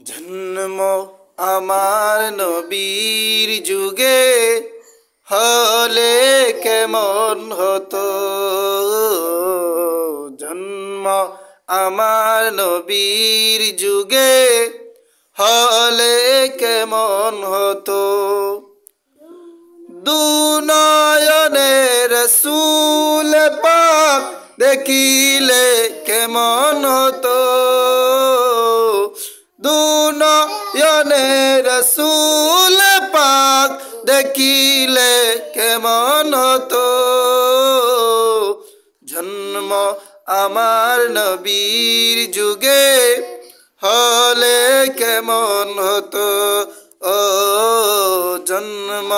জন্ম আমার নবীর যুগে হলে কেমন হতো। জন্ম আমার নবীর যুগে হলে কেমন হতো। দুনয়নে রসূল পাক দেখিলে কেমন হতো। দুনয়নে রসূল পাক দেখিলে কেমন হতো। জন্ম আমার নবীর যুগে হলে কেমন হতো। ও জন্ম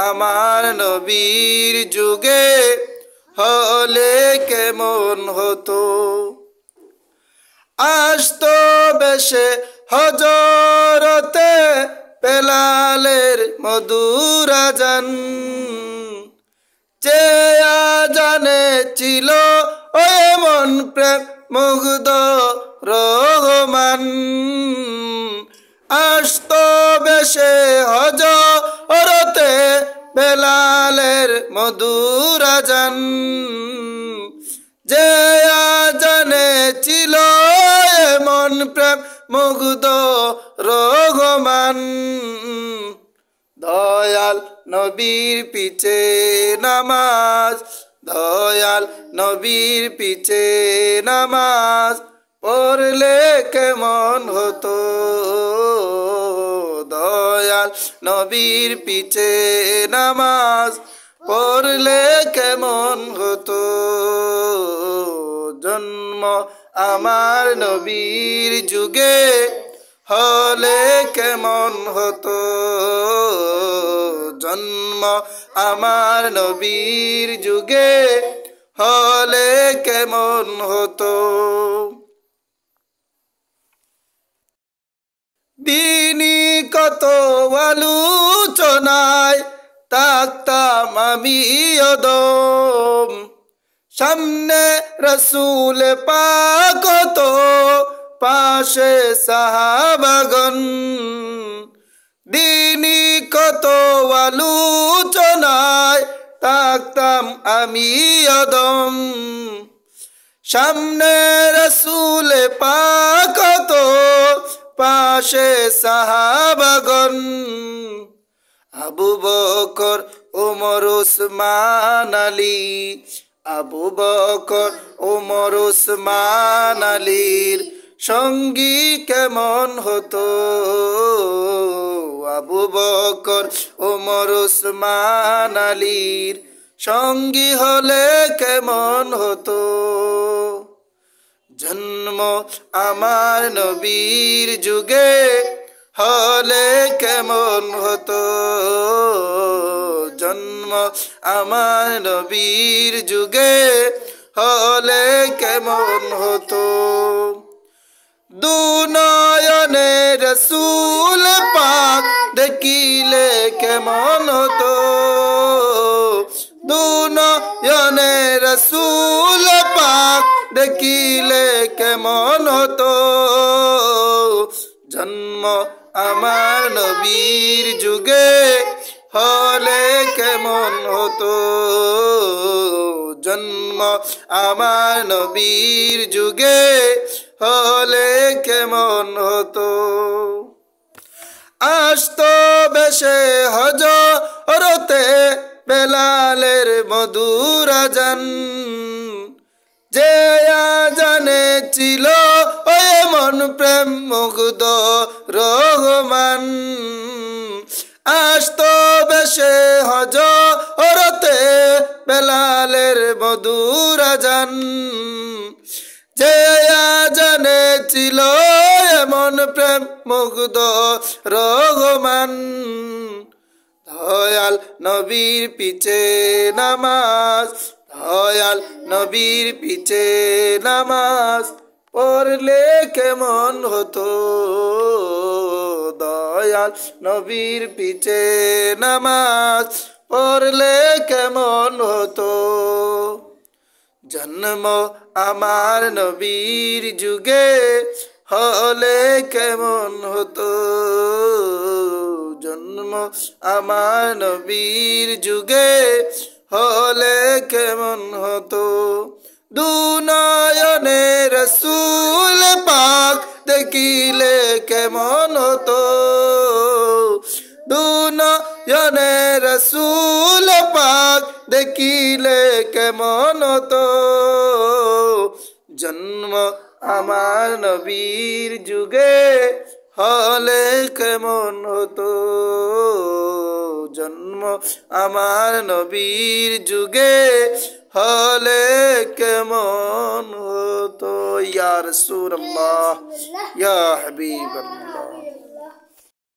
আমার নবীর যুগে হলে কেমন হতো। আসতো বেশে হজরতে বেলালের মধুর আযান, চেয়া জানে ছিল ও মন প্রেম মুগ্ধ রহমান। আসতো বেশে হজরতে বেলালের মধুর আযান, যে জানে ছিল মন প্রেম মুগ্ধ রহমান। দয়াল নবীর পিছে নামাজ, দয়াল নবীর পিছে নামাজ পড়লে কেমন হতো। দয়াল নবীর পিছে নামাজ পড়লে কেমন হতো। জন্ম আমার নবীর যুগে হলে কেমন হতো। জন্ম আমার নবীর যুগে হলে কেমন হতো। দিনী কত আলোচনায় থাকতাম আমি অদম, সামনে রসূল পাক তো পাশে সাহাবাগণ। দিনী কত আলোচনায় থাকতাম আমি অদম, সামনে রসূল পাক তো পাশে সাহাবাগণ। আবু বকর ওমর ওসমান আলী, আবু বকর ওমর ওসমান আলীর সঙ্গী কেমন হতো। আবু বকর ওমর ওসমান আলীর সঙ্গী হলে কেমন হতো। জন্ম আমার নবীর যুগে হলে কেমন হতো। জন্ম আমার নবীর যুগে হলে কেমন হতো। দুনয়নে রসূল পাক দেখিলে কেমন হতো। দুনয়নে রসূল পাক দেখিলে কেমন হতো। জন্ম আমার নবীর যুগে হলে কেমন হতো। জন্ম আমার নবীর যুগে হলে কেমন হতো। আসতো বেশে হজরতে বেলালের মধুর আযান, যে জানে ছিল ও মন প্রেম মুগ্ধ রহমান। আসতো বেশে হজরতে বেলালের মধুর আযান, যে জানে ছিল মন প্রেম মুগ্ধ রহমান। দয়াল নবীর পিছে নামাজ, দয়াল নবীর পিছে নামাজ পড়লে কেমন হতো। দয়াল নবীর পিছে নামাজ পড়লে কেমন হতো। জন্ম আমার নবীর যুগে হলে কেমন হতো জন্ম আমার নবীর যুগে হলে কেমন হতো দুনয়নে রসূল পাক দেখিলে কেমন হতো দুনয়নে রসূল পাক দেখিলে কেমন হতো জন্ম আমার নবীর যুগে হলে কেমন হতো জন্ম আমার নবীর যুগে হলে কেমন হতো ইয়া রাসূলুল্লাহ ইয়া হাবিবাল্লাহ